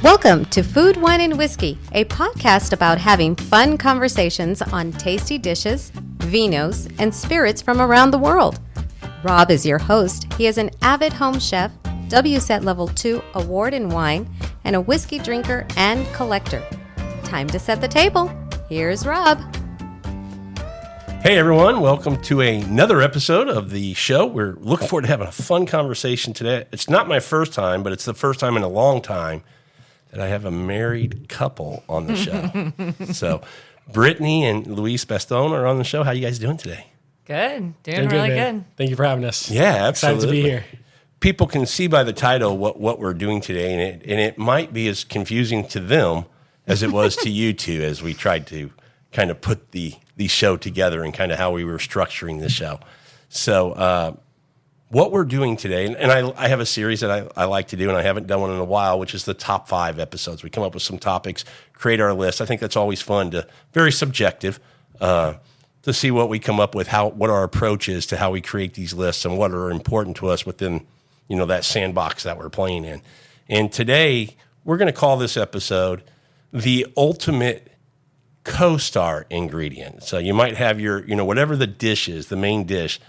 Welcome to Food, Wine, and Whiskey, a podcast about having fun conversations on tasty dishes, vinos, and spirits from around the world. Rob is your host. He is an avid home chef, WSET Level 2 award in wine, and a whiskey drinker and collector. Time to set the table. Here's Rob. Hey everyone, welcome to another episode of the show. We're looking forward to having a fun conversation today. It's not my first time, but it's the first time in a long time that I have a married couple on the show. So Brittany and Luis Baston are on the show. How you guys doing today? Good. Doing really good. Thank you for having us. Yeah, absolutely. Excited to be here. People can see by the title what we're doing today, and it might be as confusing to them as it was to you two as we tried to kind of put the show together and kind of how we were structuring the show. So what we're doing today, and I have a series that I like to do, and I haven't done one in a while, which is the top 5 episodes. We come up with some topics, create our list. I think that's always fun, very subjective, to see what we come up with, what our approach is to how we create these lists and what are important to us within, that sandbox that we're playing in. And today, we're going to call this episode The Ultimate Co-Star Ingredient. So you might have your, whatever the dish is, the main dish,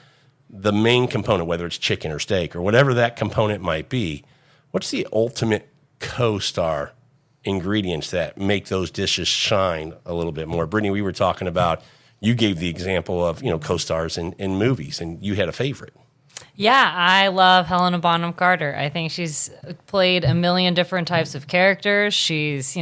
the main component, whether it's chicken or steak or whatever that component might be, what's the ultimate co-star ingredients that make those dishes shine a little bit more? Brittany, we were talking about, you gave the example of, co-stars in movies, and you had a favorite. Yeah, I love Helena Bonham Carter. I think she's played a million different types of characters. She's,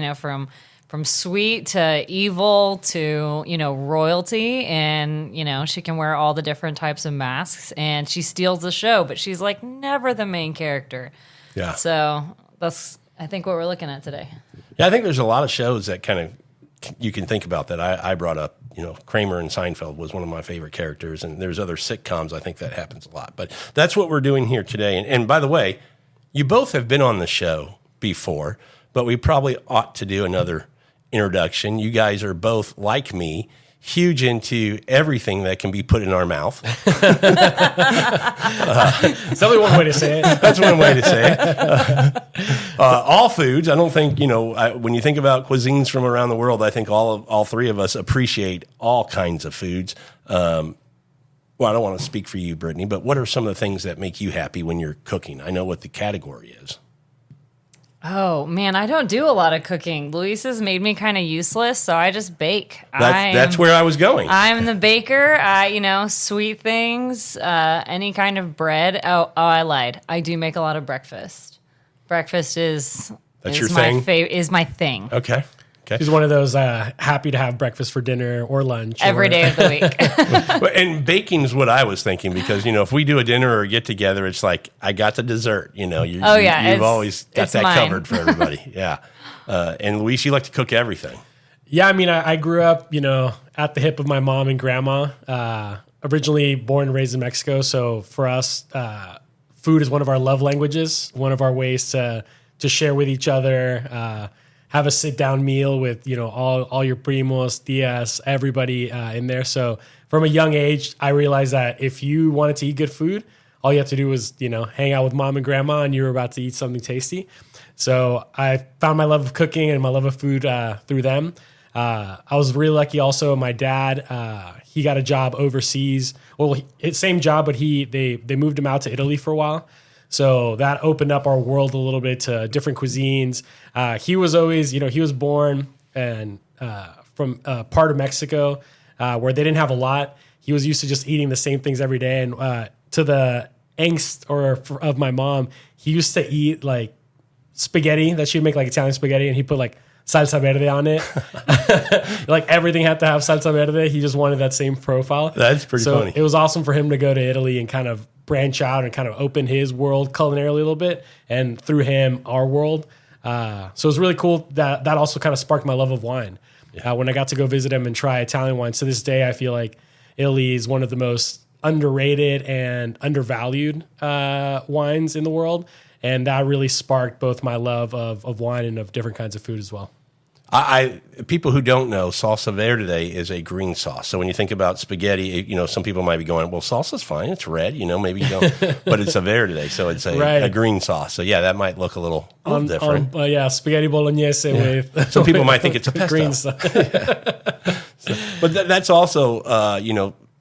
from sweet to evil to, royalty. And, she can wear all the different types of masks. And she steals the show, but she's like never the main character. Yeah. So that's, I think, what we're looking at today. Yeah, I think there's a lot of shows that kind of you can think about that. I brought up, Kramer and Seinfeld was one of my favorite characters. And there's other sitcoms, I think that happens a lot. But that's what we're doing here today. And by the way, you both have been on the show before, but we probably ought to do another introduction. You guys are both, like me, huge into everything that can be put in our mouth. That's only one way to say it. That's one way to say it. All foods. I don't think, when you think about cuisines from around the world, I think all three of us appreciate all kinds of foods. Well, I don't want to speak for you, Brittany, but what are some of the things that make you happy when you're cooking? I know what the category is. Oh, man, I don't do a lot of cooking. Luis has made me kind of useless, so I just bake. That's where I was going. I'm the baker. Sweet things, any kind of bread. Oh, I lied. I do make a lot of breakfast. Breakfast is your my thing? Is my thing. Okay. She's one of those happy to have breakfast for dinner or lunch. Every day of the week. And baking is what I was thinking because, if we do a dinner or a get together, it's like, I got the dessert, you've always got that mine. covered for everybody. Yeah. And Luis, you like to cook everything. Yeah, I grew up, at the hip of my mom and grandma, originally born and raised in Mexico. So for us, food is one of our love languages, one of our ways to share with each other, have a sit-down meal with, all your primos, tias, everybody in there. So from a young age, I realized that if you wanted to eat good food, all you have to do was, hang out with mom and grandma and you were about to eat something tasty. So I found my love of cooking and my love of food through them. I was really lucky also. My dad, he got a job overseas. Well, same job, but they moved him out to Italy for a while. So that opened up our world a little bit to different cuisines. He was always, he was born and from a part of Mexico where they didn't have a lot. He was used to just eating the same things every day. And to the angst of my mom, he used to eat like spaghetti that she'd make, like Italian spaghetti, and he put like salsa verde on it. Like everything had to have salsa verde. He just wanted that same profile. That's pretty funny. It was awesome for him to go to Italy and kind of branch out and kind of open his world culinarily a little bit, and through him, our world. So it was really cool that also kind of sparked my love of wine. Yeah. When I got to go visit him and try Italian wines, to this day, I feel like Italy is one of the most underrated and undervalued wines in the world. And that really sparked both my love of wine and of different kinds of food as well. I people who don't know, salsa verde is a green sauce. So when you think about spaghetti, some people might be going, well, salsa's fine. It's red, maybe you don't. But it's a verde, so it's a green sauce. So, yeah, that might look a little different. Spaghetti bolognese with... Some people might think it's a pesto. Green sauce. But that's also,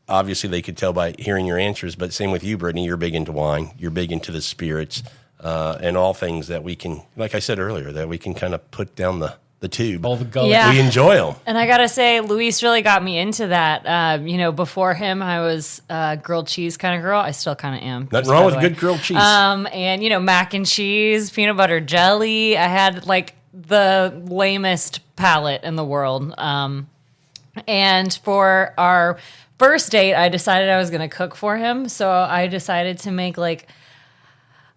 obviously they could tell by hearing your answers, but same with you, Brittany. You're big into wine. You're big into the spirits and all things that we can, like I said earlier, that we can kind of put down the tube. All the gullet. Yeah. We enjoy them. And I got to say, Luis really got me into that. Before him, I was a grilled cheese kind of girl. I still kind of am. Nothing wrong with good grilled cheese. And, mac and cheese, peanut butter jelly. I had like the lamest palate in the world. And for our first date, I decided I was going to cook for him. So I decided to make like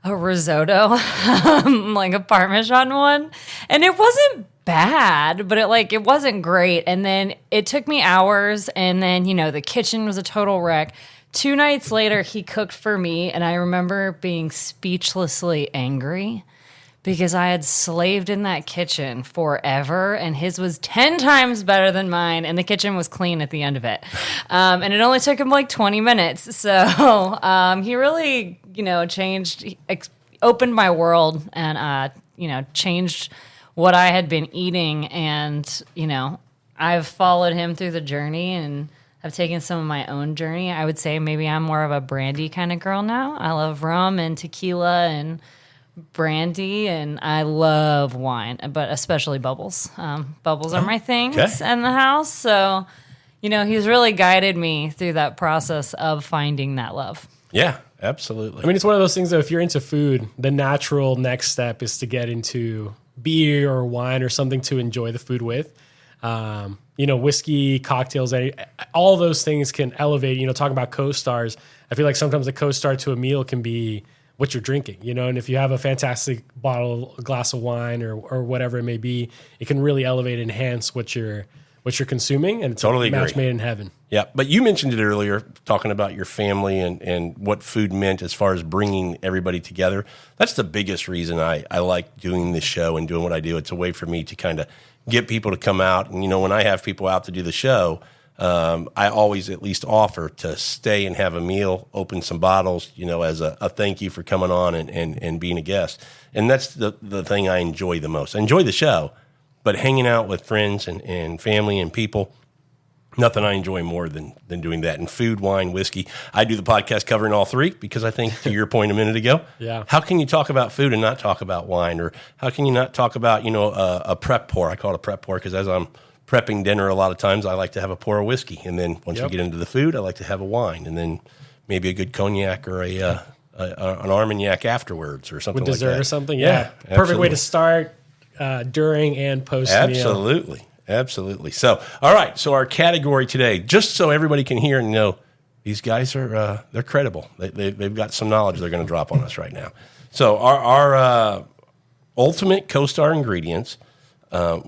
a risotto, like a Parmesan one. And it wasn't bad, but it wasn't great. And then it took me hours. And then, the kitchen was a total wreck. 2 nights later, he cooked for me. And I remember being speechlessly angry because I had slaved in that kitchen forever, and his was 10 times better than mine, and the kitchen was clean at the end of it. And it only took him like 20 minutes. So he really, opened my world and, changed what I had been eating. And, I've followed him through the journey and I've taken some of my own journey. I would say maybe I'm more of a brandy kind of girl now. I love rum and tequila and brandy, and I love wine, but especially bubbles. Bubbles are my things in the house. So, he's really guided me through that process of finding that love. Yeah, absolutely. I mean, it's one of those things that if you're into food, the natural next step is to get into beer or wine or something to enjoy the food with. Whiskey, cocktails, all those things can elevate, talking about co-stars. I feel like sometimes a co-star to a meal can be what you're drinking, and if you have a fantastic glass of wine or whatever it may be, it can really elevate and enhance what you're consuming, and it's totally a match agree. made in heaven. Yeah, but you mentioned it earlier, talking about your family and what food meant as far as bringing everybody together. That's the biggest reason I like doing this show and doing what I do. It's a way for me to kind of get people to come out. And, when I have people out to do the show, I always at least offer to stay and have a meal, open some bottles, as a thank you for coming on and being a guest. And that's the thing I enjoy the most. I enjoy the show, but hanging out with friends and family and people, nothing I enjoy more than doing that. And food, wine, whiskey. I do the podcast covering all three because I think, to your point a minute ago, how can you talk about food and not talk about wine? Or how can you not talk about, a prep pour? I call it a prep pour because as I'm prepping dinner, a lot of times I like to have a pour of whiskey. And then once we get into the food, I like to have a wine. And then maybe a good cognac or an Armagnac afterwards or something with dessert like that. Or something. Yeah. Perfect way to start during and post meal. Absolutely. So, all right. So our category today, just so everybody can hear and know, these guys are they're credible. They've got some knowledge they're going to drop on us right now. So our ultimate co-star ingredients,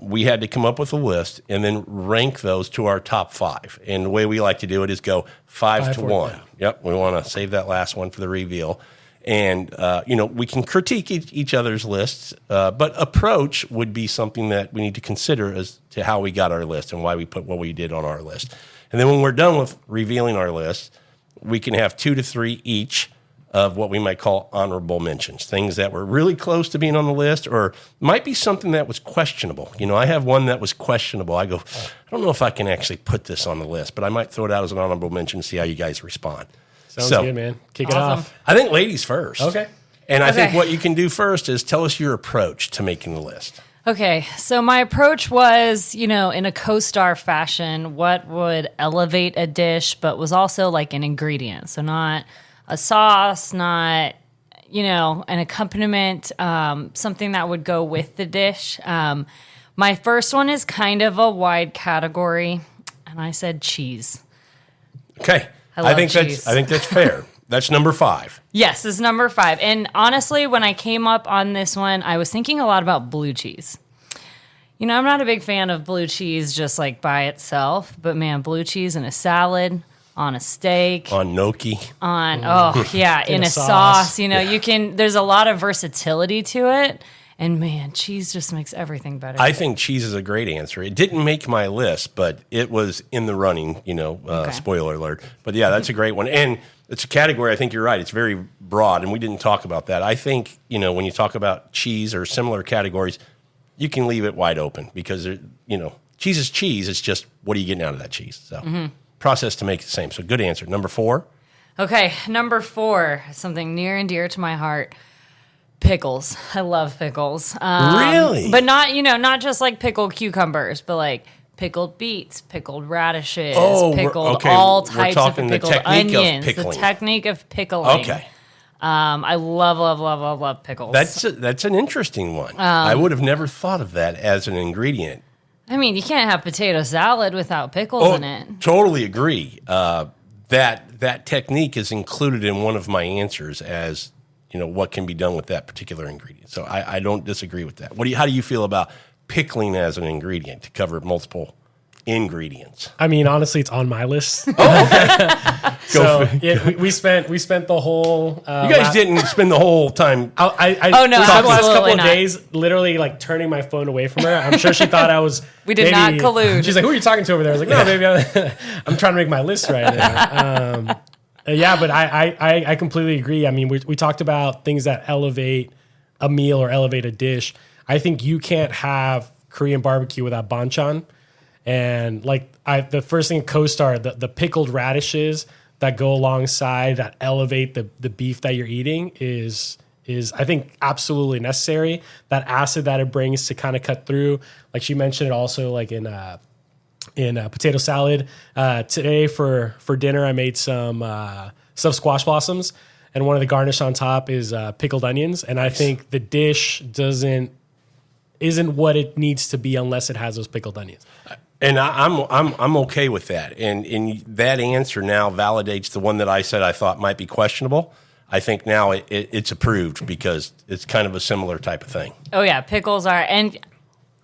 we had to come up with a list and then rank those to our top 5. And the way we like to do it is go 5 to 1. Yeah. Yep. We want to save that last one for the reveal. And, we can critique each other's lists, but approach would be something that we need to consider as to how we got our list and why we put what we did on our list. And then when we're done with revealing our list, we can have 2 to 3 each of what we might call honorable mentions, things that were really close to being on the list or might be something that was questionable. I have one that was questionable. I go, I don't know if I can actually put this on the list, but I might throw it out as an honorable mention to see how you guys respond. Sounds good, man. Kick it off. I think ladies first. Okay. And I think what you can do first is tell us your approach to making the list. Okay, so my approach was, in a co-star fashion, what would elevate a dish, but was also like an ingredient. So not a sauce, not, an accompaniment, something that would go with the dish. My first one is kind of a wide category, and I said cheese. Okay. I think that's fair. That's number 5. Yes, this is number 5. And honestly, when I came up on this one, I was thinking a lot about blue cheese. I'm not a big fan of blue cheese just like by itself, but man, blue cheese in a salad, on a steak, on gnocchi, in a sauce. There's a lot of versatility to it. And man, cheese just makes everything better. I think cheese is a great answer. It didn't make my list, but it was in the running, Okay. spoiler alert. But yeah, that's a great one. And it's a category, I think you're right. It's very broad, and we didn't talk about that. I think, when you talk about cheese or similar categories, you can leave it wide open because, cheese is cheese. It's just, what are you getting out of that cheese? So process to make it the same. So good answer. Number 4. Okay, number 4, something near and dear to my heart. Pickles. I love pickles. Really? But not, not just like pickled cucumbers, but like pickled beets, pickled radishes, pickled all types of talking the pickled technique of onions. The pickling. technique of pickling. Okay. I love pickles. That's an interesting one. I would have never thought of that as an ingredient. I mean, you can't have potato salad without pickles in it. Totally agree. That technique is included in one of my answers as what can be done with that particular ingredient. So I don't disagree with that. How do you feel about pickling as an ingredient to cover multiple ingredients? I mean, honestly, it's on my list. Go for it. Yeah, we spent the whole. You guys didn't spend the whole time. I Oh, no, we spent the last couple absolutely of not. days literally like turning my phone away from her. I'm sure she thought I was. We did not collude. She's like, "Who are you talking to over there?" I was like, "No, baby, I'm trying to make my list right now." Yeah, but I completely agree. I mean, we talked about things that elevate a meal or elevate a dish. I think you can't have Korean barbecue without banchan. And like the first thing, co-star, the pickled radishes that go alongside that elevate the beef that you're eating is I think absolutely necessary. That acid that it brings to kind of cut through, like she mentioned it also like in potato salad. Today for dinner, I made some stuffed squash blossoms, and one of the garnish on top is pickled onions. And I think the dish isn't what it needs to be unless it has those pickled onions. And I'm okay with that. And that answer now validates the one that I said I thought might be questionable. I think now it's approved because it's kind of a similar type of thing. Oh yeah, pickles are, and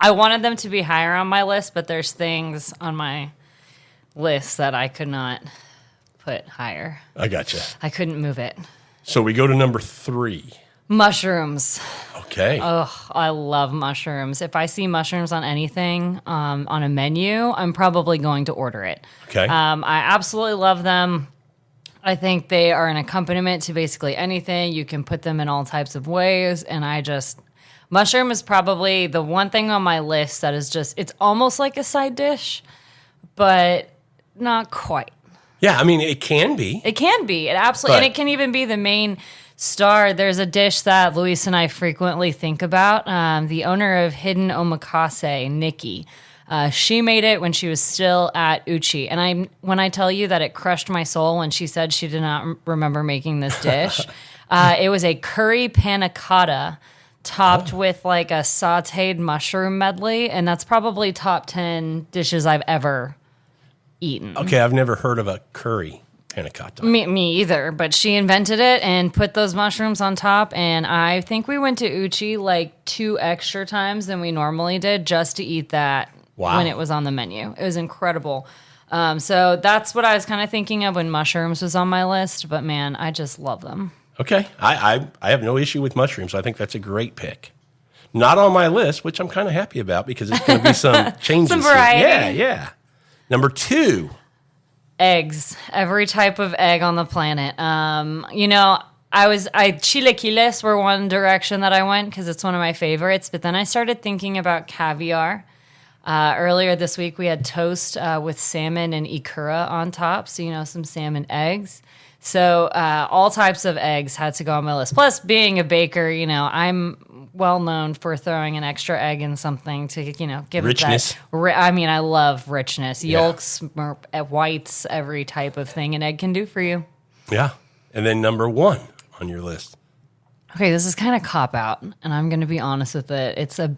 I wanted them to be higher on my list, but there's things on my list that I could not put higher. I gotcha. I couldn't move it. So we go to number 3. Mushrooms. Okay. Oh, I love mushrooms. If I see mushrooms on anything on a menu, I'm probably going to order it. Okay. I absolutely love them. I think they are an accompaniment to basically anything. You can put them in all types of ways. And mushroom is probably the one thing on my list that is it's almost like a side dish, but not quite. Yeah, I mean, it can be. It can be. It absolutely, and it can even be the main star. There's a dish that Luis and I frequently think about. The owner of Hidden Omakase, Nikki, she made it when she was still at Uchi. And when I tell you that it crushed my soul when she said she did not remember making this dish, it was a curry panna cotta topped with like a sauteed mushroom medley. And that's probably top 10 dishes I've ever eaten. Okay, I've never heard of a curry panna cotta. Me either, but she invented it and put those mushrooms on top, and I think we went to Uchi like 2 extra times than we normally did just to eat that when it was on the menu. It was incredible. So that's what I was kind of thinking of when mushrooms was on my list, but man, I just love them. Okay, I have no issue with mushrooms. I think that's a great pick. Not on my list, which I'm kind of happy about because it's going to be some changes. Some variety. Yeah. Number 2. Eggs, every type of egg on the planet. Chilaquiles were one direction that I went because it's one of my favorites. But then I started thinking about caviar. Earlier this week, we had toast with salmon and ikura on top. So, some salmon eggs. So all types of eggs had to go on my list. Plus, being a baker, I'm well known for throwing an extra egg in something to, give richness. it that. I love richness. Yolks, whites, every type of thing an egg can do for you. Yeah. And then number 1 on your list. Okay, this is kind of cop out, and I'm going to be honest with it. It's a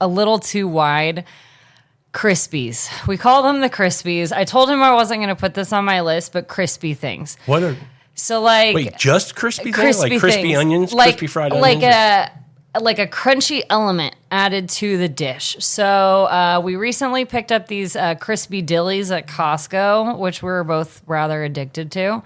little too wide. Crispies. We call them the Crispies. I told him I wasn't going to put this on my list, but crispy things. What are... So like... Wait, just crispy things? Like crispy things. onions? Like, crispy fried onions? Like a crunchy element added to the dish. So we recently picked up these crispy dillies at Costco, which we were both rather addicted to.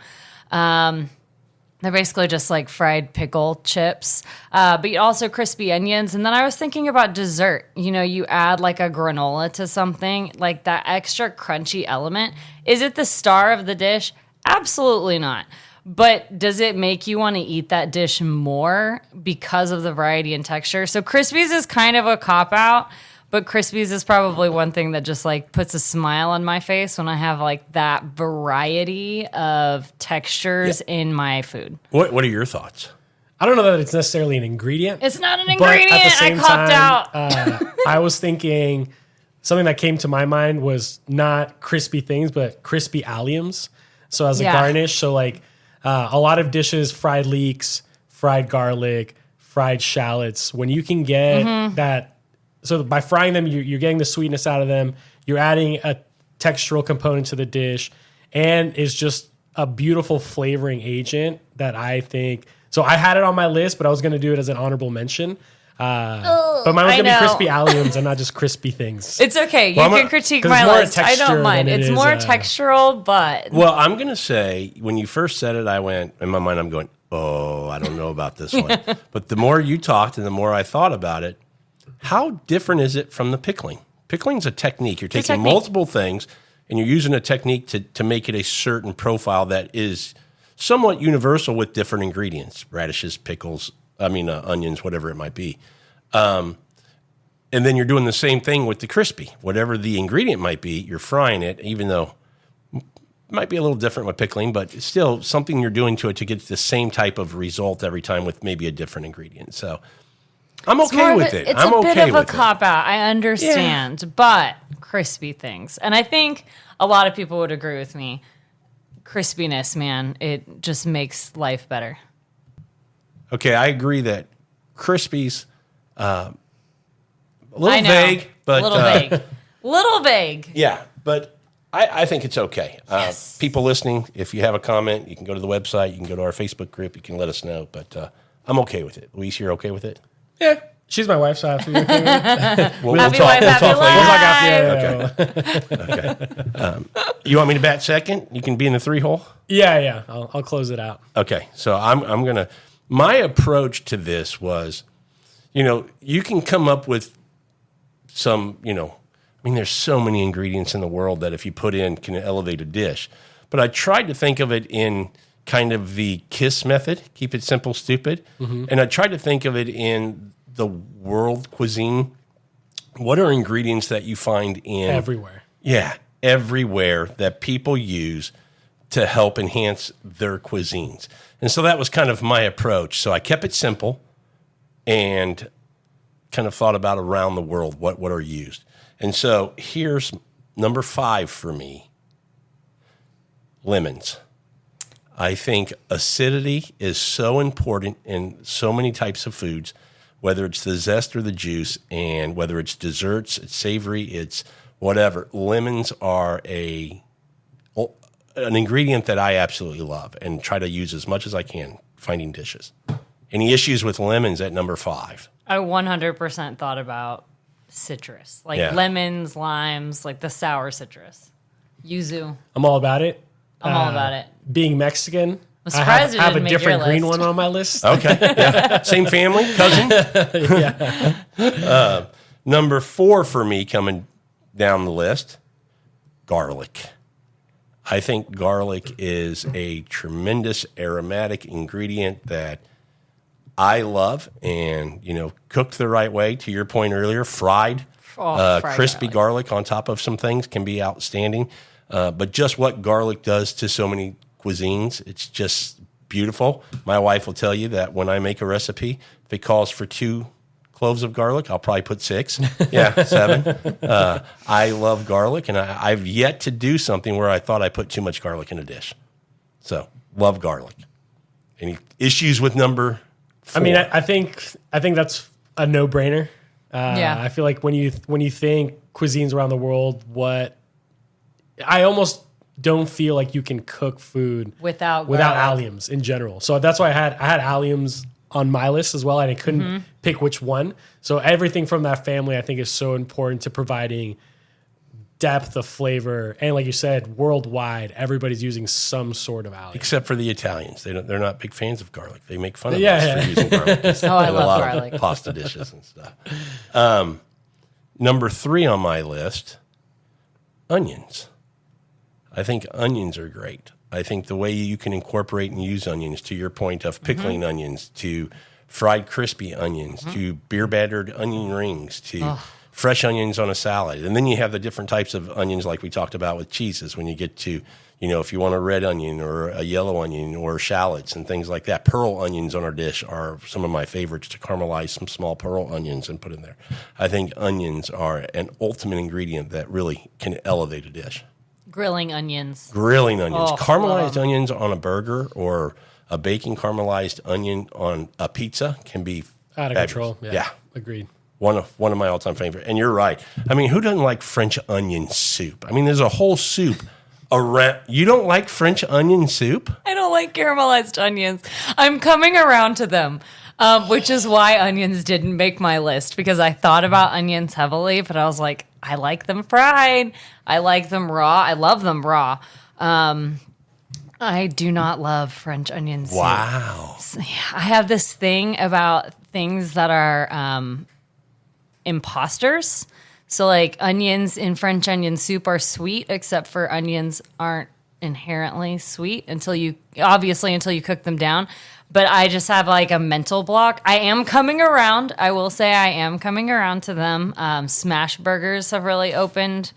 They're basically just like fried pickle chips, but also crispy onions. And then I was thinking about dessert. You know, you add like a granola to something, like that extra crunchy element. Is it the star of the dish? Absolutely not. But does it make you want to eat that dish more because of the variety and texture? So Crispies is kind of a cop-out. But Crispies is probably one thing that just like puts a smile on my face when I have like that variety of textures in my food. What are your thoughts? I don't know that it's necessarily an ingredient. It's not an but ingredient. at the same I copped time, out. I was thinking something that came to my mind was not crispy things, but crispy alliums. So as a garnish, so like a lot of dishes, fried leeks, fried garlic, fried shallots. When you can get that. So by frying them, you're getting the sweetness out of them. You're adding a textural component to the dish, and it's just a beautiful flavoring agent that I think. So I had it on my list, but I was going to do it as an honorable mention. But mine was going to be crispy alliums and not just crispy things. It's okay. You can critique 'cause my it's more list. I don't texture mind. than it It's is, more textural, but Well, I'm going to say when you first said it, I went, in my mind, I'm going, oh, I don't know about this one. But the more you talked and the more I thought about it, how different is it from the pickling? Pickling's a technique. You're taking multiple things and you're using a technique to make it a certain profile that is somewhat universal with different ingredients, radishes, pickles, onions, whatever it might be. And then you're doing the same thing with the crispy. Whatever the ingredient might be, you're frying it, even though it might be a little different with pickling, but it's still something you're doing to it to get the same type of result every time with maybe a different ingredient. So I'm okay with it. It's I'm a okay bit of a with it. cop-out. I understand, but crispy things. And I think a lot of people would agree with me. Crispiness, man, it just makes life better. Okay, I agree that Crispies, a little vague, but Little vague. yeah, but I think it's okay. Yes. People listening, if you have a comment, you can go to the website, you can go to our Facebook group, you can let us know. But I'm okay with it. Luis, you're okay with it? Yeah, she's my wife, so I have to be okay with it. We'll Happy wife, happy life. Okay. You want me to bat second? You can be in the 3-hole? Yeah. I'll close it out. Okay, so I'm going to, my approach to this was, you can come up with some, there's so many ingredients in the world that if you put in can elevate a dish. But I tried to think of it in kind of the KISS method, keep it simple, stupid. And I tried to think of it in the world cuisine. What are ingredients that you find in Everywhere. Yeah, everywhere that people use to help enhance their cuisines. And so that was kind of my approach. So I kept it simple and kind of thought about around the world, what are used. And so here's number 5 for me, lemons. I think acidity is so important in so many types of foods, whether it's the zest or the juice, and whether it's desserts, it's savory, it's whatever. Lemons are an ingredient that I absolutely love and try to use as much as I can finding dishes. Any issues with lemons at number 5? I 100% thought about citrus, like lemons, limes, like the sour citrus. Yuzu. I'm all about it. I'm all about it. Being Mexican, I surprised it have a didn't make your different green list. one on my list. Okay. Yeah. Same family, cousin? Number 4 for me coming down the list, garlic. I think garlic is a tremendous aromatic ingredient that I love and, cooked the right way, to your point earlier, fried crispy garlic on top of some things can be outstanding. But just what garlic does to so many cuisines, it's just beautiful. My wife will tell you that when I make a recipe, if it calls for 2 cloves of garlic, I'll probably put 6. Yeah, 7. I love garlic, and I've yet to do something where I thought I put too much garlic in a dish. So, love garlic. Any issues with number 4? I mean, I think that's a no-brainer. Yeah. I feel like when you think cuisines around the world, I almost don't feel like you can cook food Without alliums in general. So that's why I had alliums on my list as well, and I couldn't pick which one. So everything from that family, I think, is so important to providing depth of flavor. And like you said, worldwide, everybody's using some sort of allium. Except for the Italians. They're not big fans of garlic. They make fun of Yeah, us yeah. for using garlic. Oh, I in a love lot garlic. of pasta dishes and stuff. Number 3 on my list, onions. I think onions are great. I think the way you can incorporate and use onions, to your point of pickling onions, to fried crispy onions, to beer battered onion rings, to fresh onions on a salad. And then you have the different types of onions like we talked about with cheeses when you get to, if you want a red onion or a yellow onion or shallots and things like that. Pearl onions on our dish are some of my favorites, to caramelize some small pearl onions and put in there. I think onions are an ultimate ingredient that really can elevate a dish. Grilling onions. Grilling onions. Oh, Caramelized onions on a burger or a bacon caramelized onion on a pizza can be Out of fabulous. control. Yeah. Agreed. One of my all-time favorite. And you're right. I mean, who doesn't like French onion soup? I mean, there's a whole soup around. You don't like French onion soup? I don't like caramelized onions. I'm coming around to them, which is why onions didn't make my list, because I thought about onions heavily, but I was like, I like them fried. I like them raw. I love them raw. I do not love French onion soup. Wow. I have this thing about things that are imposters. So like onions in French onion soup are sweet, except for onions aren't inherently sweet until you cook them down. But I just have like a mental block. I am coming around. I will say I am coming around to them. Smash burgers have really opened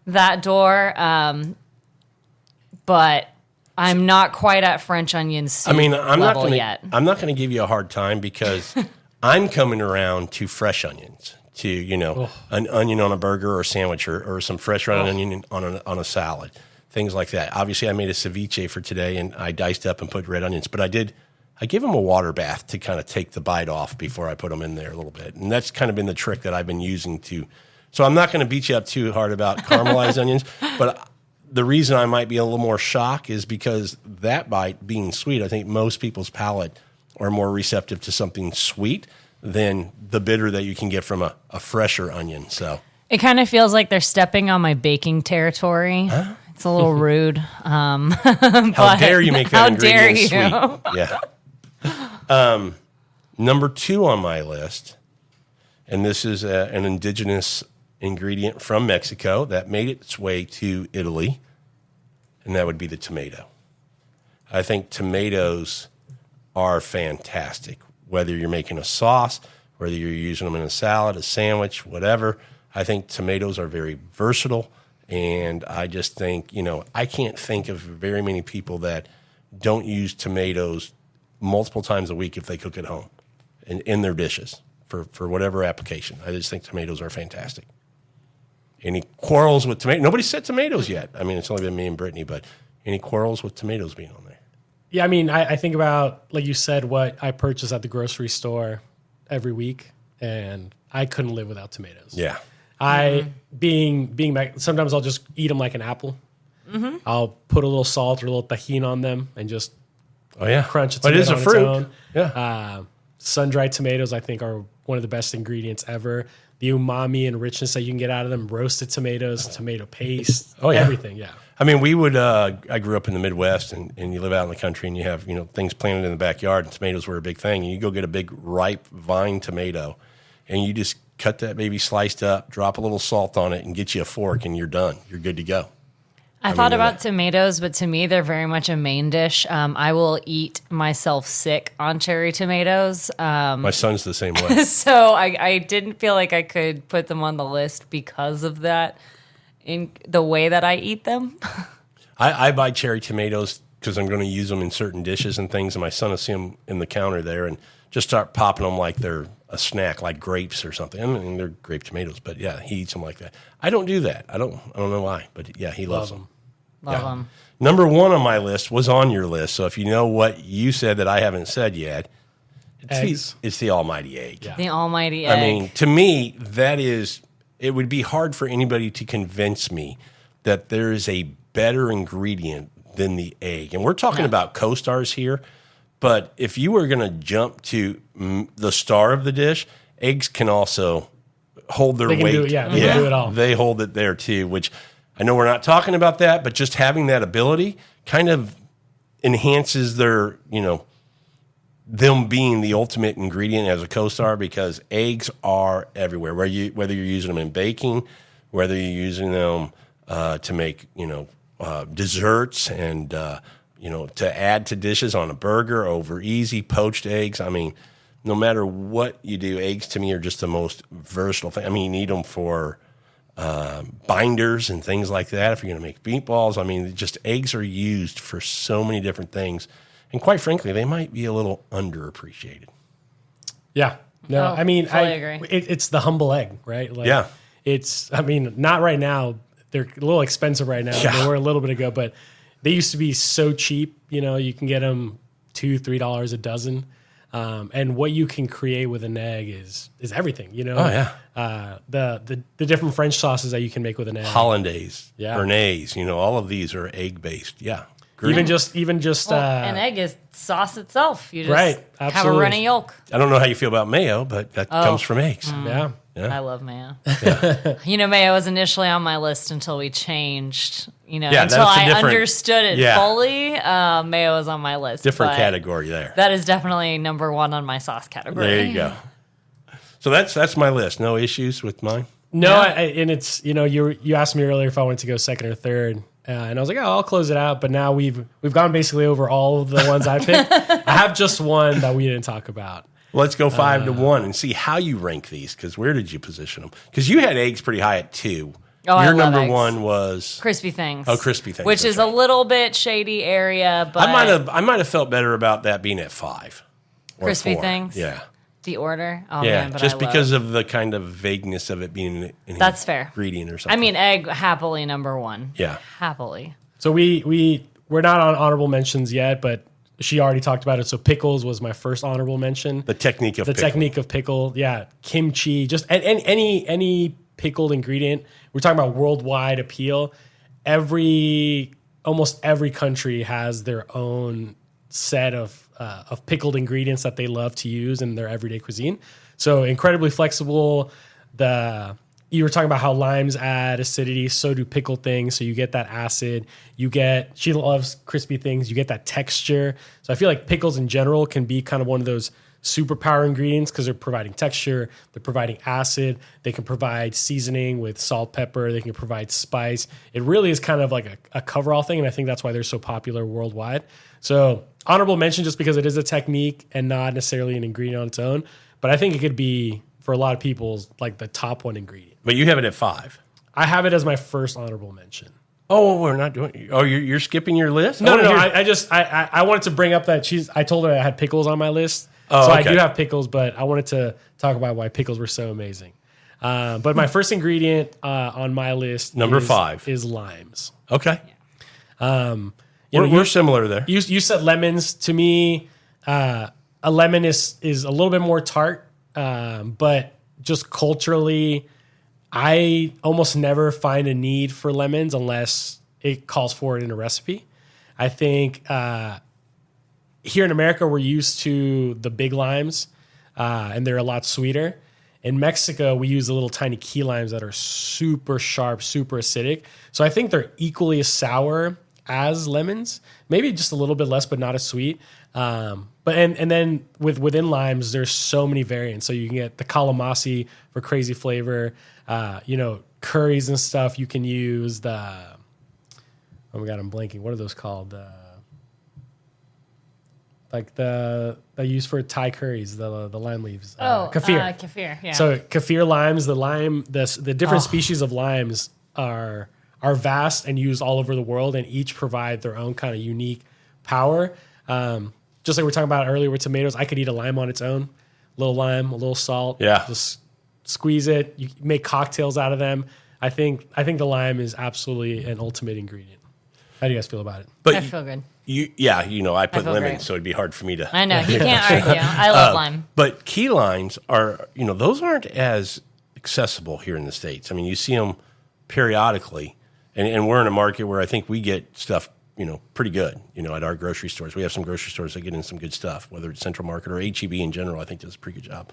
that door. But I'm not quite at French onion soup I mean, I'm not level going yet. I'm not going to give you a hard time because I'm coming around to fresh onions, to an onion on a burger or a sandwich, or some fresh red onion on a salad, things like that. Obviously, I made a ceviche for today, and I diced up and put red onions. But I give them a water bath to kind of take the bite off before I put them in there a little bit, and that's kind of been the trick that I've been using to. So I'm not going to beat you up too hard about caramelized onions, but the reason I might be a little more shocked is because that bite being sweet, I think most people's palate are more receptive to something sweet than the bitter that you can get from a fresher onion. So It kind of feels like they're stepping on my baking territory. Huh? It's a little rude. How dare you make that how dare ingredient you? sweet? Yeah. Number 2 on my list, and this is an indigenous ingredient from Mexico that made its way to Italy, and that would be the tomato. I think tomatoes are fantastic, whether you're making a sauce, whether you're using them in a salad, a sandwich, whatever. I think tomatoes are very versatile, and I just think, I can't think of very many people that don't use tomatoes multiple times a week if they cook at home in their dishes for whatever application. I just think tomatoes are fantastic. Any quarrels with tomatoes? Nobody said tomatoes yet. I mean, it's only been me and Brittany, but any quarrels with tomatoes being on there? Yeah, I mean, I think about, like you said, what I purchase at the grocery store every week, and I couldn't live without tomatoes. Yeah. Being sometimes I'll just eat them like an apple. Mm-hmm. I'll put a little salt or a little tahini on them and just crunch a But tomato it is a on fruit. its own. Yeah. Sun-dried tomatoes, I think, are one of the best ingredients ever. The umami and richness that you can get out of them, roasted tomatoes, tomato paste, everything, yeah. I mean, I grew up in the Midwest, and you live out in the country, and you have, things planted in the backyard, and tomatoes were a big thing. And you go get a big ripe vine tomato, and you just cut that baby sliced up, drop a little salt on it, and get you a fork, and you're done. You're good to go. I thought about tomatoes, but to me, they're very much a main dish. I will eat myself sick on cherry tomatoes. My son's the same way. So I didn't feel like I could put them on the list because of that in the way that I eat them. I buy cherry tomatoes because I'm going to use them in certain dishes and things, and my son will see them in the counter there and just start popping them like they're a snack, like grapes or something. I mean, they're grape tomatoes, but yeah, he eats them like that. I don't do that. I don't know why, but yeah, he loves them. Love them. Number 1 on my list was on your list. So if you know what you said that I haven't said yet, it's the almighty egg. Yeah. The almighty egg. I mean, to me, it would be hard for anybody to convince me that there is a better ingredient than the egg. And we're talking about co-stars here, but if you were going to jump to the star of the dish, eggs can also hold their They can weight. do it, yeah, they can do it all. They hold it there too, which I know we're not talking about that, but just having that ability kind of enhances their, them being the ultimate ingredient as a co-star, because eggs are everywhere. Whether you're using them in baking, whether you're using them to make, desserts and, to add to dishes on a burger over easy, poached eggs. I mean, no matter what you do, eggs to me are just the most versatile thing. I mean, you need them for binders and things like that. If you're going to make meatballs, I mean, just eggs are used for so many different things. And quite frankly, they might be a little underappreciated. Yeah. No, Oh, I mean, fully agree. It's the humble egg, right? Like, Yeah. It's, I mean, not right now. They're a little expensive right now. Yeah. They were a little bit ago, but they used to be so cheap. You can get them $2-3 a dozen. And what you can create with an egg is everything, Oh, yeah. The different French sauces that you can make with an egg. Hollandaise, Yeah. Bernaise, all of these are egg-based. Yeah. Great. Even just Well, an egg is sauce itself. You just Right, have a absolutely. runny yolk. I don't know how you feel about mayo, but that comes from eggs. yeah. I love mayo. Mayo was initially on my list until we changed. Yeah, until that's a I different- understood it yeah. fully. Mayo was on my list. Different but category there. That is definitely number one on my sauce category. There you go. So that's my list. No issues with mine. No, Yeah. and it's you asked me earlier if I wanted to go second or third, and I was like, I'll close it out. But now we've gone basically over all of the ones I picked. I have just one that we didn't talk about. Let's go 5-1 and see how you rank these. Because where did you position them? Because you had eggs pretty high at 2. Oh, I Your love number eggs. 1 was. Crispy things. Oh, crispy things, Which that's is right. a little bit shady area, but I might have felt better about that being at 5. Or Crispy 4. things? Yeah. the order. Oh Yeah, man, but just I because love. of the kind of vagueness of it being an That's fair. ingredient or something. I mean, egg happily number one. Yeah. Happily. So we're not on honorable mentions yet, but she already talked about it. So pickles was my first honorable mention. the technique of The pickle. technique of pickle, yeah, kimchi, just any pickled ingredient. We're talking about worldwide appeal. Almost every country has their own set of pickled ingredients that they love to use in their everyday cuisine. So incredibly flexible. You were talking about how limes add acidity, so do pickled things. So you get that acid. She loves crispy things. You get that texture. So I feel like pickles in general can be kind of one of those superpower ingredients because they're providing texture, they're providing acid, they can provide seasoning with salt, pepper, they can provide spice. It really is kind of like a coverall thing, and I think that's why they're so popular worldwide. So honorable mention just because it is a technique and not necessarily an ingredient on its own, but I think it could be, for a lot of people, like the top one ingredient. But you have it at 5. I have it as my first honorable mention. Oh, we're not doing. Oh, you're skipping your list. No. Here's- I wanted to bring up that I told her I had pickles on my list. Oh, so I okay. do have pickles, but I wanted to talk about why pickles were so amazing. But my first ingredient on my list, Number 5. is limes. Okay. You We're similar there. You said lemons. To me, a lemon is a little bit more tart, but just culturally, I almost never find a need for lemons unless it calls for it in a recipe. I think here in America, we're used to the big limes, and they're a lot sweeter. In Mexico, we use the little tiny key limes that are super sharp, super acidic. So I think they're equally as sour as lemons, maybe just a little bit less, but not as sweet. But then within limes, there's so many variants. So you can get the calamasi for crazy flavor. Curries and stuff. You can use oh my God, I'm blanking. What are those called? Like the use for Thai curries, the lime leaves. Kaffir. Kaffir, yeah. So kaffir limes, the different species of limes are vast and used all over the world, and each provide their own kind of unique power. Just like we were talking about earlier with tomatoes, I could eat a lime on its own. A little lime, a little salt. Yeah. Just squeeze it. You make cocktails out of them. I think the lime is absolutely an ultimate ingredient. How do you guys feel about it? But I feel good. I put feel lemon, great. so it'd be hard for me to. I know. You can't argue. I love lime. But key limes are, those aren't as accessible here in the States. I mean, you see them periodically, and we're in a market where I think we get stuff, pretty good, at our grocery stores. We have some grocery stores that get in some good stuff, whether it's Central Market or H-E-B in general. I think does a pretty good job.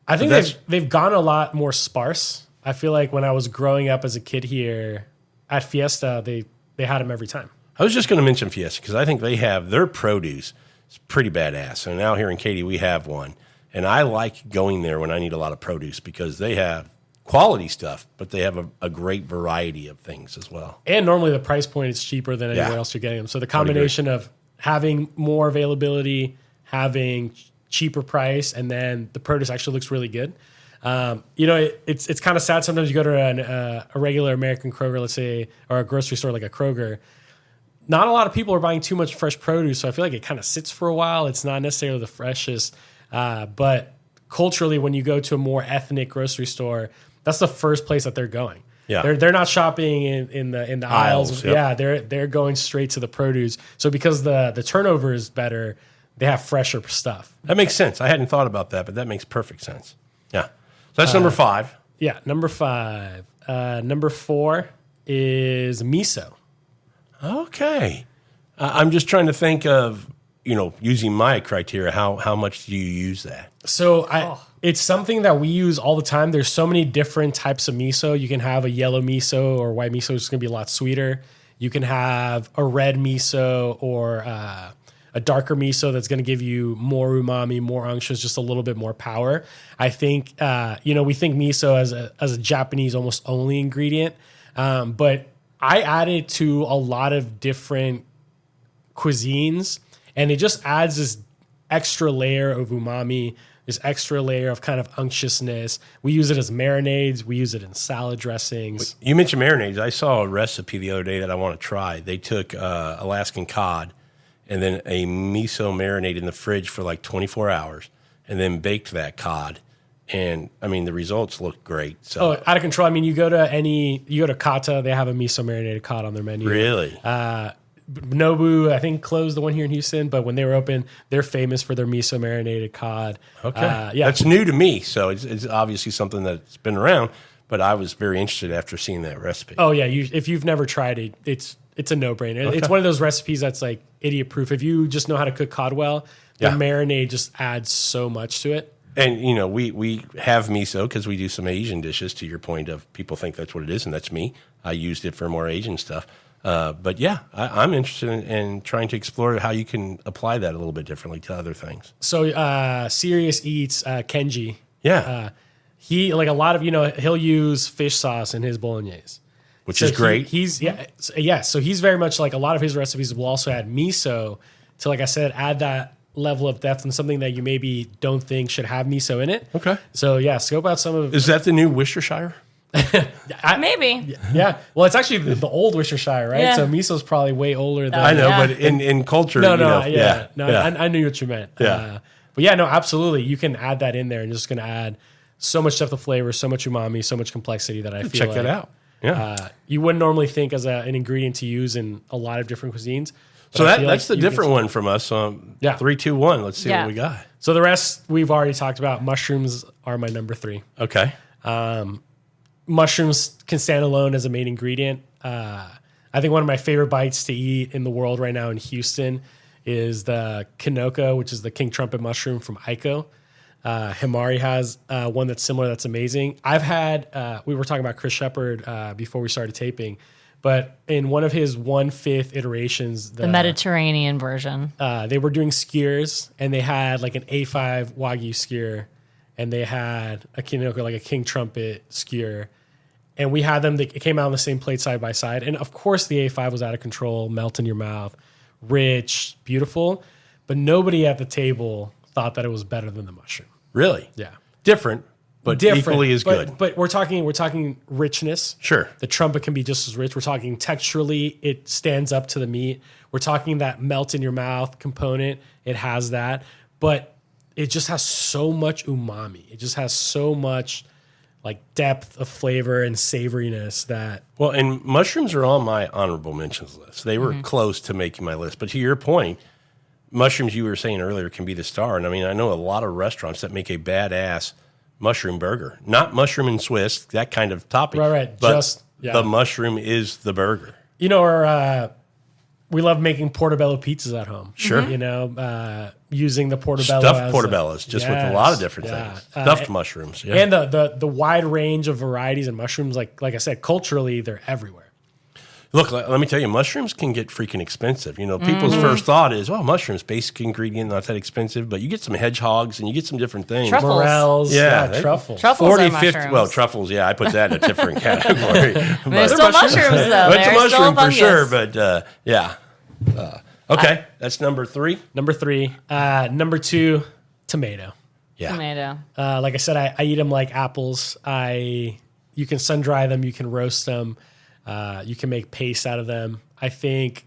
I think that's- they've gone a lot more sparse. I feel like when I was growing up as a kid here at Fiesta, they had them every time. I was just going to mention Fiesta because I think they have their produce is pretty badass. So now here in Katy, we have one. And I like going there when I need a lot of produce because they have quality stuff, but they have a great variety of things as well. And normally the price point is cheaper than anywhere Yeah. else you're getting them. So the combination of having more availability, having cheaper price, and then the produce actually looks really good. It's kind of sad sometimes you go to a regular American Kroger, let's say, or a grocery store like a Kroger. Not a lot of people are buying too much fresh produce, so I feel like it kind of sits for a while. It's not necessarily the freshest, but culturally, when you go to a more ethnic grocery store, that's the first place that they're going. Yeah. They're not shopping in the aisles. Yep. Yeah, they're going straight to the produce. So because the turnover is better, they have fresher stuff. That makes sense. I hadn't thought about that, but that makes perfect sense. Yeah. So that's number 5. Yeah, number 5. Number 4 is miso. Okay. I'm just trying to think of, using my criteria, how much do you use that? So it's something that we use all the time. There's so many different types of miso. You can have a yellow miso or white miso, which is going to be a lot sweeter. You can have a red miso or a darker miso that's going to give you more umami, more unctuous, just a little bit more power. I think, we think miso as a Japanese almost only ingredient, but I add it to a lot of different cuisines, and it just adds this extra layer of umami, this extra layer of kind of unctuousness. We use it as marinades. We use it in salad dressings. You mentioned marinades. I saw a recipe the other day that I want to try. They took Alaskan cod and then a miso marinade in the fridge for like 24 hours and then baked that cod. And I mean, the results look great. So Out of control. I mean, you go to Kata, they have a miso marinated cod on their menu. really, Nobu, I think, closed the one here in Houston, but when they were open, they're famous for their miso marinated cod. okay, Yeah. that's new to me. So it's obviously something that's been around. But I was very interested after seeing that recipe. Oh yeah, if you've never tried it, it's a no-brainer. It's one of those recipes that's like idiot proof. If you just know how to cook cod well, the Yeah. marinade just adds so much to it. And we have miso because we do some Asian dishes. To your point of people think that's what it is, and that's me. I used it for more Asian stuff. But yeah, I'm interested in trying to explore how you can apply that a little bit differently to other things. So Sirius eats Kenji. Yeah, He like a lot of he'll use fish sauce in his bolognese, which is great. So he's very much like a lot of his recipes will also add miso to, like I said, add that level of depth and something that you maybe don't think should have miso in it. Okay. So yeah, scope out some of. Is that the new Worcestershire? Maybe. Yeah. Well, it's actually the old Worcestershire, right? Yeah. So miso's probably way older than. I know, Yeah. but in culture, No, yeah. I knew what you meant. Yeah. But yeah, no, absolutely. You can add that in there, and it's just going to add so much depth of flavor, so much umami, so much complexity that I feel Check like, that out. Yeah. You wouldn't normally think as an ingredient to use in a lot of different cuisines. So But I feel that's the like you different can- one from us. Yeah. 3, 2, 1. Let's see Yeah. what we got. So the rest we've already talked about. Mushrooms are my number 3. Okay. Mushrooms can stand alone as a main ingredient. I think one of my favorite bites to eat in the world right now in Houston is the Kinoko, which is the king trumpet mushroom from Aiko. Himari has one that's similar that's amazing. I've had, we were talking about Chris Shepard before we started taping, but in one of his 1/5 iterations, The Mediterranean version. they were doing skewers, and they had like an A5 Wagyu skewer, and they had a Kinoko, like a king trumpet skewer. And we had them, it came out on the same plate side by side. And of course, the A5 was out of control, melt in your mouth, rich, beautiful. But nobody at the table thought that it was better than the mushroom. Really? Yeah. Different, but equally as good. But we're talking richness. Sure. The trumpet can be just as rich. We're talking texturally, it stands up to the meat. We're talking that melt in your mouth component. It has that. But it just has so much umami. It just has so much like depth of flavor and savoriness that Well, and mushrooms are on my honorable mentions list. They were close to making my list. But to your point, mushrooms, you were saying earlier, can be the star. And I mean, I know a lot of restaurants that make a badass mushroom burger. Not mushroom and Swiss, that kind of topping. Right, But just- yeah. the mushroom is the burger. or we love making portobello pizzas at home. Sure. You know, using the portobello. Stuffed portobellos, just with a lot of different yeah. things. Stuffed mushrooms. Yeah. And the wide range of varieties and mushrooms, like I said, culturally, they're everywhere. Look, let me tell you, mushrooms can get freaking expensive. You know, people's first thought is, well, mushrooms, basic ingredient, not that expensive. But you get some hedgehogs and you get some different things. Truffles. Morels, Yeah, truffles. Truffles 40, are 50, mushrooms. well, truffles, yeah, I put that in a different category. They're still mushrooms, though. It's a They're still mushroom for fungus. sure, but yeah. Okay, that's number 3. Number 3. Number 2, tomato. Yeah. Tomato. Like I said, I eat them like apples. You can sun dry them, you can roast them, you can make paste out of them. I think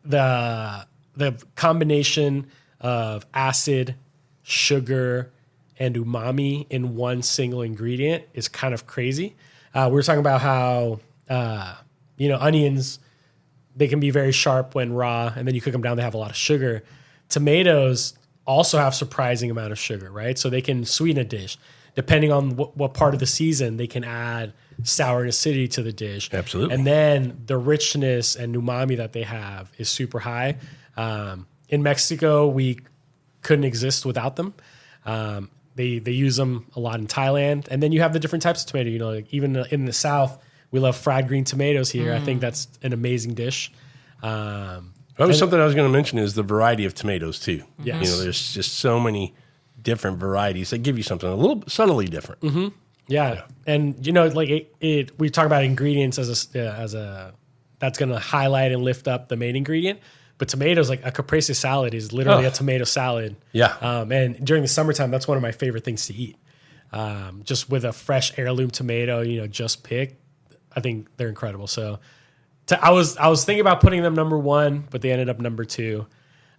the combination of acid, sugar, and umami in one single ingredient is kind of crazy. We were talking about how onions, they can be very sharp when raw, and then you cook them down, they have a lot of sugar. Tomatoes also have surprising amount of sugar, right? So they can sweeten a dish. Depending on what part of the season, they can add sour and acidity to the dish. Absolutely. And then the richness and umami that they have is super high. In Mexico, we couldn't exist without them. They use them a lot in Thailand. And then you have the different types of tomato. You know, like even in the South, we love fried green tomatoes here. I think that's an amazing dish. That was something I was going to mention is the variety of tomatoes too. Yes. You know, there's just so many different varieties that give you something a little subtly different. Mm-hmm. Yeah. And you know, like we talk about ingredients as a that's going to highlight and lift up the main ingredient. But tomatoes, like a caprese salad, is literally a tomato salad. Yeah. And during the summertime, that's one of my favorite things to eat. Just with a fresh heirloom tomato, you know, just picked. I think they're incredible. So I was thinking about putting them number 1, but they ended up number 2.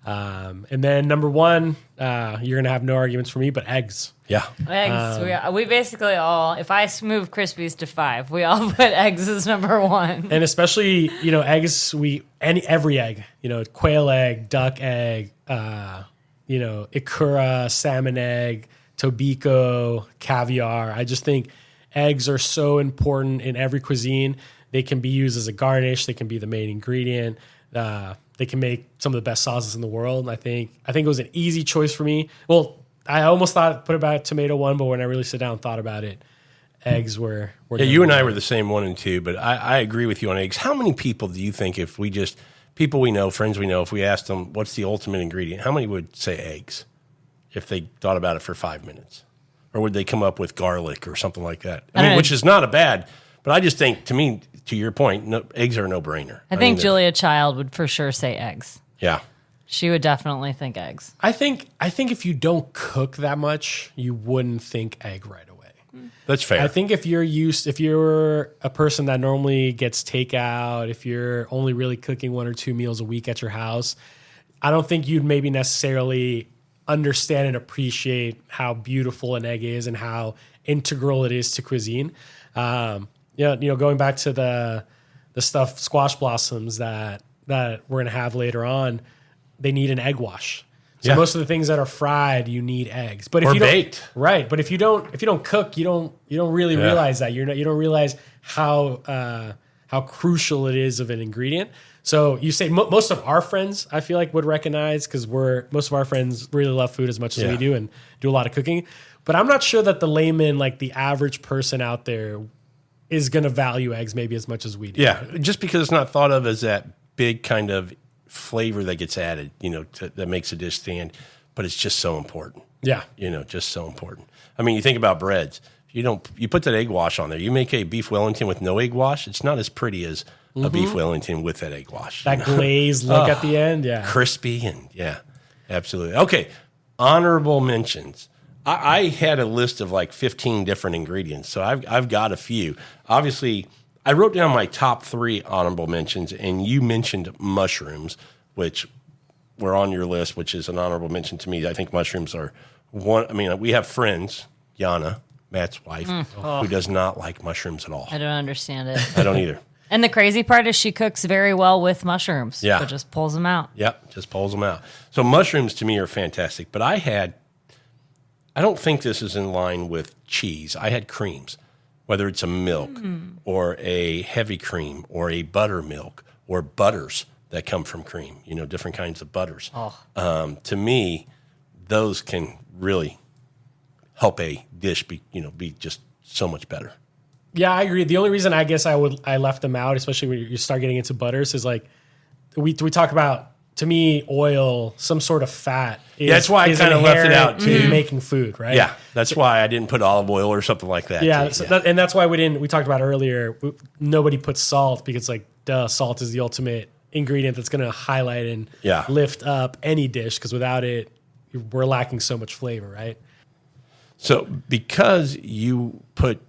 And then number 1, you're gonna have no arguments for me, but eggs. Yeah. Eggs. We basically all, if I move Krispies to 5, we all put eggs as number 1. And especially, you know, eggs, every egg, you know, quail egg, duck egg, you know, ikura, salmon egg, tobiko, caviar. I just think eggs are so important in every cuisine. They can be used as a garnish. They can be the main ingredient. They can make some of the best sauces in the world. I think it was an easy choice for me. Well, I almost thought put about tomato 1, but when I really sit down and thought about it, eggs were Yeah, you and I were the same 1 and 2, but I agree with you on eggs. How many people do you think if we just, people we know, friends we know, if we asked them what's the ultimate ingredient, how many would say eggs if they thought about it for 5 minutes? Or would they come up with garlic or something like that? I mean, which is not a bad, but I just think, to me, to your point, eggs are a no-brainer. I think Julia Child would for sure say eggs. Yeah. She would definitely think eggs. I think if you don't cook that much, you wouldn't think egg right away. That's fair. I think if you're a person that normally gets takeout, if you're only really cooking 1 or 2 meals a week at your house, I don't think you'd maybe necessarily understand and appreciate how beautiful an egg is and how integral it is to cuisine. Going back to the stuffed squash blossoms that we're gonna have later on, they need an egg wash. So most of the things that are fried, you need eggs. But if you baked, right? But if you don't cook, you don't really realize that. You don't realize how crucial it is of an ingredient. So you say most of our friends, I feel like, would recognize, because most of our friends really love food as much as we do and do a lot of cooking. But I'm not sure that the layman, like the average person out there, is going to value eggs maybe as much as we do. Yeah, just because it's not thought of as that big kind of flavor that gets added, you know, that makes a dish stand, but it's just so important. Yeah. You know, just so important. I mean, you think about breads. You put that egg wash on there. You make a beef Wellington with no egg wash, it's not as pretty as a beef Wellington with that egg wash. That glazed look at the end, crispy and absolutely. Okay, honorable mentions. I had a list of like 15 different ingredients, so I've got a few. Obviously, I wrote down my top 3 honorable mentions, and you mentioned mushrooms, which were on your list, which is an honorable mention to me. I think mushrooms are one. I mean, we have friends, Yana, Matt's wife, who does not like mushrooms at all. I don't understand it. I don't either. And the crazy part is she cooks very well with mushrooms. Yeah. So just pulls them out. Yep, just pulls them out. So mushrooms to me are fantastic, but I don't think this is in line with cheese. I had creams, whether it's a milk or a heavy cream or a buttermilk or butters. that come from cream, different kinds of butters. To me, those can really help a dish be just so much better. Yeah, I agree. The only reason I guess I left them out, especially when you start getting into butters, is like we talk about, to me, oil, some sort of fat. That's why I kind of left it out too. In making food, right? Yeah, that's why I didn't put olive oil or something like that. Yeah, and that's why we talked about earlier, nobody puts salt because, like, salt is the ultimate ingredient that's going to highlight and lift up any dish, because without it, we're lacking so much flavor, right? So because you put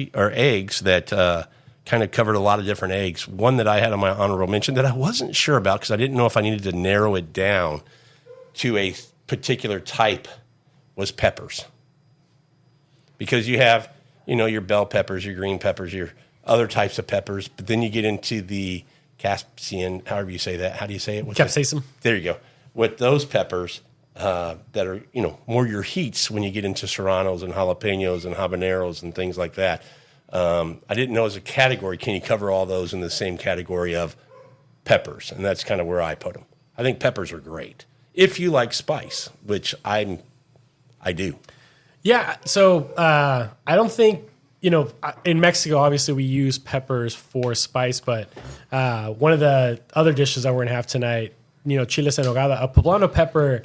eggs that kind of covered a lot of different eggs, one that I had on my honorable mention that I wasn't sure about because I didn't know if I needed to narrow it down to a particular type was peppers. Because you have, your bell peppers, your green peppers, your other types of peppers, but then you get into the capsaicin, however you say that. How do you say it? Capsaicin. There you go. With those peppers that are, more your heats when you get into serranos and jalapenos and habaneros and things like that. I didn't know as a category, can you cover all those in the same category of peppers? And that's kind of where I put them. I think peppers are great if you like spice, which I do. Yeah. So I don't think, in Mexico, obviously we use peppers for spice, but one of the other dishes that we're going to have tonight, chiles en nogada, a poblano pepper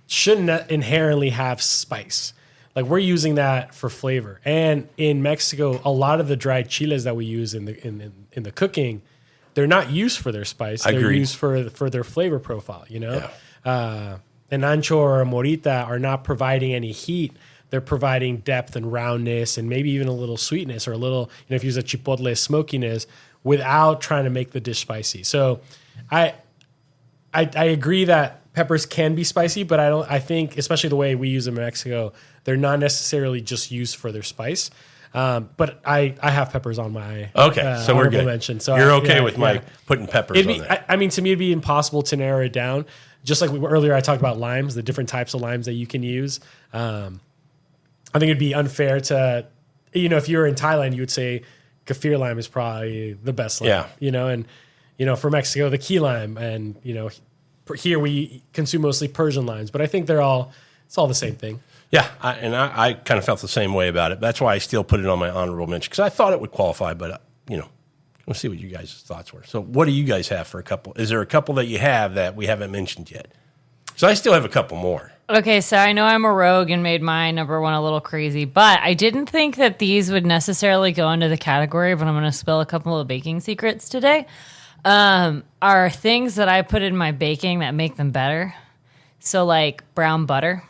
shouldn't inherently have spice. Like, we're using that for flavor. And in Mexico, a lot of the dried chiles that we use in the cooking, they're not used for their spice. They're used for their flavor profile, Yeah. An ancho or a morita are not providing any heat. They're providing depth and roundness and maybe even a little sweetness or a little, if you use a chipotle, smokiness without trying to make the dish spicy. So I agree that peppers can be spicy, but I think, especially the way we use them in Mexico, they're not necessarily just used for their spice. But I have peppers on my so we're good. Mention. So you're okay with my putting peppers on that? I mean, to me, it'd be impossible to narrow it down. Just like earlier, I talked about limes, the different types of limes that you can use. I think it'd be unfair to, if you were in Thailand, you would say kaffir lime is probably the best lime. Yeah. And for Mexico, the key lime, and here we consume mostly Persian limes, but I think it's all the same thing. Yeah, I kind of felt the same way about it. That's why I still put it on my honorable mention, because I thought it would qualify, but, let's see what you guys' thoughts were. So what do you guys have for a couple? Is there a couple that you have that we haven't mentioned yet? So I still have a couple more. Okay, so I know I'm a rogue and made my number one a little crazy, but I didn't think that these would necessarily go into the category, but I'm going to spill a couple of baking secrets today. Are things that I put in my baking that make them better. So like brown butter.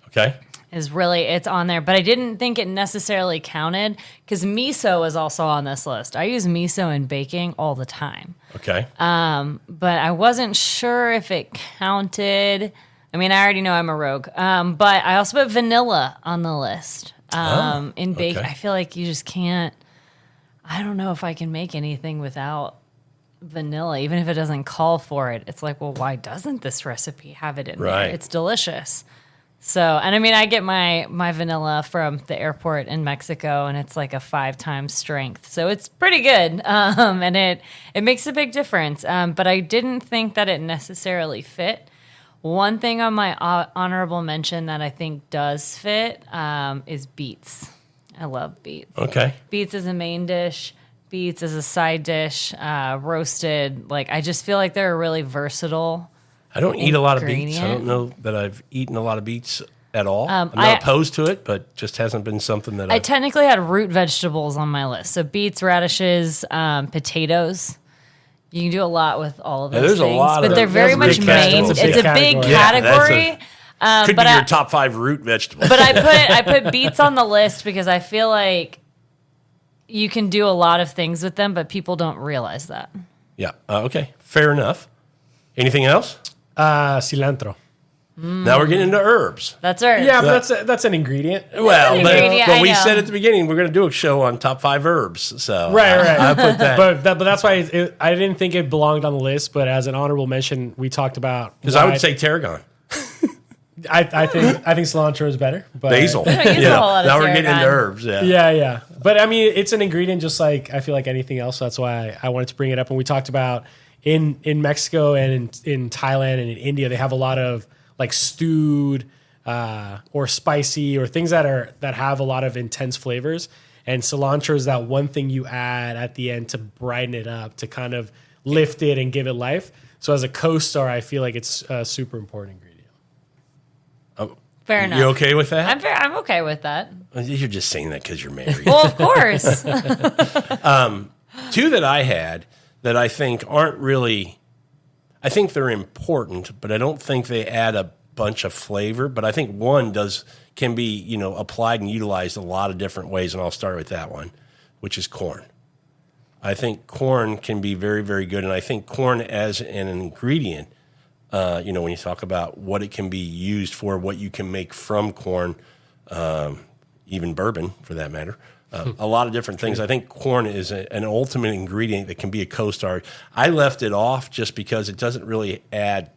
Okay. It's on there, but I didn't think it necessarily counted because miso is also on this list. I use miso in baking all the time. Okay. But I wasn't sure if it counted. I mean, I already know I'm a rogue. But I also put vanilla on the list. In baking, okay. I feel like you just can't. I don't know if I can make anything without vanilla, even if it doesn't call for it. It's like, well, why doesn't this recipe have it in there? It's delicious. So, and I mean, I get my vanilla from the airport in Mexico, and it's like a 5 times strength. So it's pretty good, and it makes a big difference. But I didn't think that it necessarily fit. One thing on my honorable mention that I think does fit is beets. I love beets. Okay. Beets is a main dish. Beets is a side dish. Roasted. Like, I just feel like they're a really versatile I don't eat a lot of beets. ingredient. I don't know that I've eaten a lot of beets at all. I'm not opposed to it, but just hasn't been something that I technically had root vegetables on my list. So beets, radishes, potatoes. You can do a lot with all of those there's things. a lot but of they're very that's a much big main. category. It's a big Yeah, category. could But be your top 5 root vegetables. But I put beets on the list because I feel like you can do a lot of things with them, but people don't realize that. Yeah. Okay. Fair enough. Anything else? Cilantro. Now we're getting into herbs. That's right. Yeah, but that's an ingredient. Well, ingredient, but I we know. said at the beginning we're going to do a show on top 5 herbs. So Right. I put that But that's why I didn't think it belonged on the list. But as an honorable mention, we talked about because I would say tarragon, I think cilantro is better. But basil. use a whole lot of now we're getting into tarragon. herbs. Yeah. Yeah. But I mean, it's an ingredient just like I feel like anything else. So that's why I wanted to bring it up. And we talked about in Mexico and in Thailand and in India, they have a lot of like stewed or spicy or things that have a lot of intense flavors. And cilantro is that one thing you add at the end to brighten it up, to kind of lift it and give it life. So as a co-star, I feel like it's a super important ingredient. Fair enough. You okay with that? I'm okay with that. You're just saying that because you're married. Well, of course. Two that I had that I think aren't really, I think they're important, but I don't think they add a bunch of flavor. But I think one can be, applied and utilized a lot of different ways, and I'll start with that one, which is corn. I think corn can be very, very good, and I think corn as an ingredient, when you talk about what it can be used for, what you can make from corn, even bourbon for that matter, a lot of different things. I think corn is an ultimate ingredient that can be a co-star. I left it off just because it doesn't really add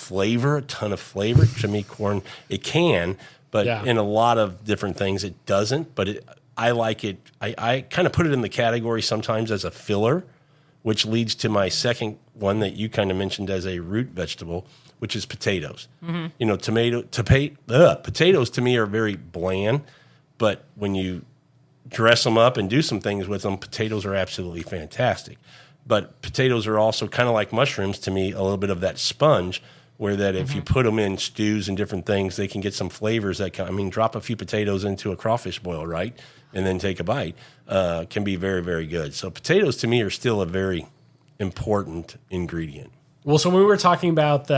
a ton of flavor. To me, corn, it can, but in a lot of different things it doesn't. But I like it. I kind of put it in the category sometimes as a filler, which leads to my second one that you kind of mentioned as a root vegetable, which is potatoes. Potatoes to me are very bland, but when you dress them up and do some things with them, potatoes are absolutely fantastic. But potatoes are also kind of like mushrooms to me, a little bit of that sponge, where that if you put them in stews and different things, they can get some flavors that drop a few potatoes into a crawfish boil, right? And then take a bite, can be very, very good. So potatoes to me are still a very important ingredient. Well, so when we were talking about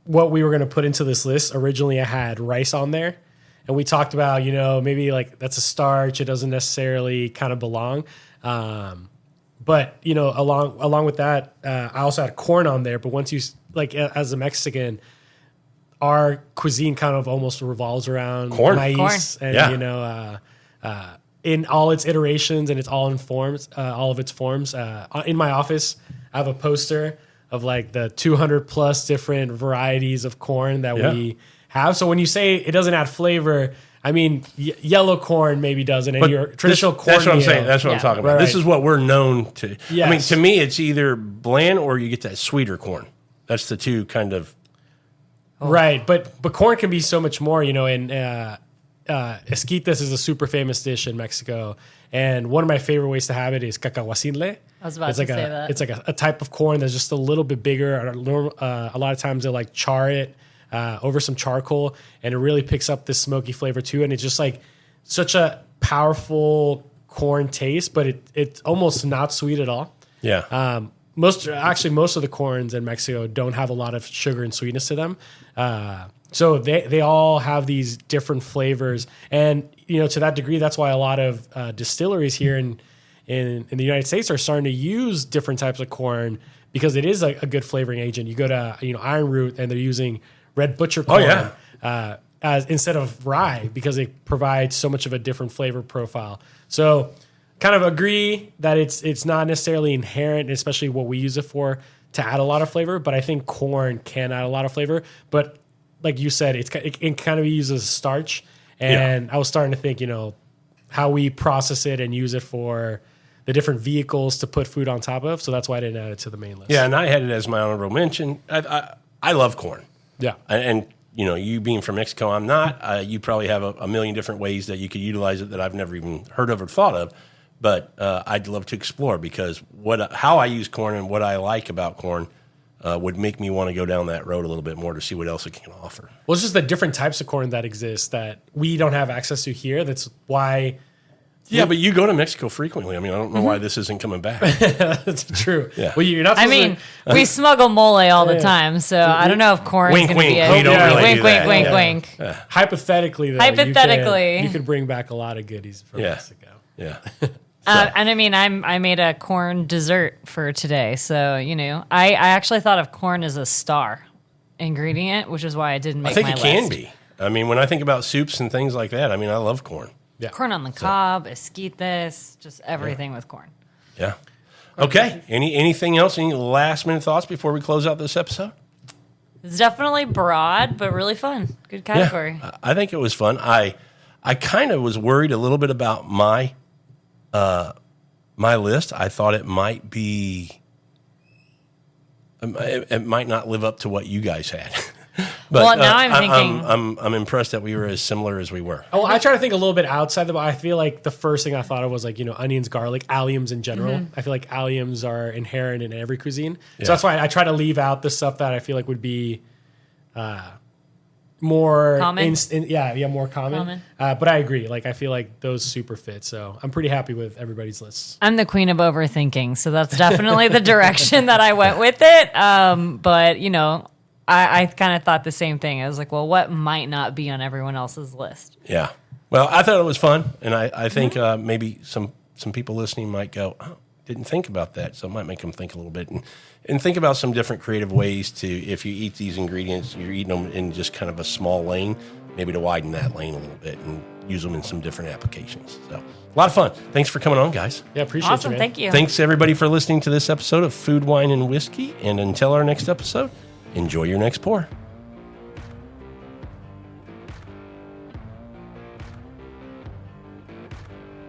what we were going to put into this list, originally I had rice on there. And we talked about, maybe like that's a starch. It doesn't necessarily kind of belong. But, along with that, I also had corn on there. But once you, like, as a Mexican, our cuisine kind of almost revolves around maize. And, in all its iterations and all of its forms. In my office, I have a poster of like the 200 plus different varieties of corn that we have. So when you say it doesn't add flavor, yellow corn maybe doesn't, and your traditional corn. That's what I'm saying. That's what I'm talking about. Right. This is what we're known to. Yes. To me, it's either bland or you get that sweeter corn. That's the two kind of. Right, but corn can be so much more. And esquites is a super famous dish in Mexico, and one of my favorite ways to have it is cacahuacinle. I was about to say that. It's like a type of corn that's just a little bit bigger. A lot of times they'll like char it over some charcoal, and it really picks up this smoky flavor too. And it's just like such a powerful corn taste, but it's almost not sweet at all. Yeah. Most of the corns in Mexico don't have a lot of sugar and sweetness to them. So they all have these different flavors. And, to that degree, that's why a lot of distilleries here in the United States are starting to use different types of corn, because it is a good flavoring agent. You go to, Iron Root, and they're using red butcher corn as instead of rye, because they provide so much of a different flavor profile. So kind of agree that it's not necessarily inherent, especially what we use it for, to add a lot of flavor. But I think corn can add a lot of flavor. But like you said, it can kind of be used as a starch. And I was starting to think, how we process it and use it for the different vehicles to put food on top of. So that's why I didn't add it to the main list. Yeah, and I had it as my honorable mention. I love corn. Yeah. And you being from Mexico, I'm not. You probably have a million different ways that you could utilize it that I've never even heard of or thought of. But I'd love to explore, because how I use corn and what I like about corn would make me want to go down that road a little bit more to see what else it can offer. Well, it's just the different types of corn that exist that we don't have access to here. That's why. Yeah, but you go to Mexico frequently. I don't know why this isn't coming back. That's true. Yeah. Well, you're not. We smuggle mole all the time, so I don't know if corn is going to be a We don't really wink, do wink, that. wink, Yeah. wink. Hypothetically, though, you could bring back a lot of goodies from Mexico. Yeah. And I made a corn dessert for today. So, I actually thought of corn as a star ingredient, which is why I didn't make my list. I think it can be. When I think about soups and things like that, I love corn. Yeah. Corn on the cob, esquites, just everything with corn. Yeah. Okay. Anything else? Any last minute thoughts before we close out this episode? It's definitely broad, but really fun. Good category. Yeah, I think it was fun. I kind of was worried a little bit about my list. I thought it might be it might not live up to what you guys had. But Well, now I'm thinking- I'm impressed that we were as similar as we were. Oh, I try to think a little bit outside the box. I feel like the first thing I thought of was like, onions, garlic, alliums in general. I feel like alliums are inherent in every cuisine. Yeah. So that's why I try to leave out the stuff that I feel like would be more Common? more common. But I agree. Like I feel like those super fit. So I'm pretty happy with everybody's lists. I'm the queen of overthinking, so that's definitely the direction that I went with it. But I kind of thought the same thing. I was like, well, what might not be on everyone else's list? Yeah. Well, I thought it was fun, and I think maybe some people listening might go, oh, didn't think about that, so it might make them think a little bit and think about some different creative ways to, if you eat these ingredients, you're eating them in just kind of a small lane, maybe to widen that lane a little bit and use them in some different applications. So a lot of fun. Thanks for coming on, guys. Yeah, appreciate Awesome, you, man. thank you. Thanks everybody for listening to this episode of Food, Wine, and Whiskey. And until our next episode, enjoy your next pour.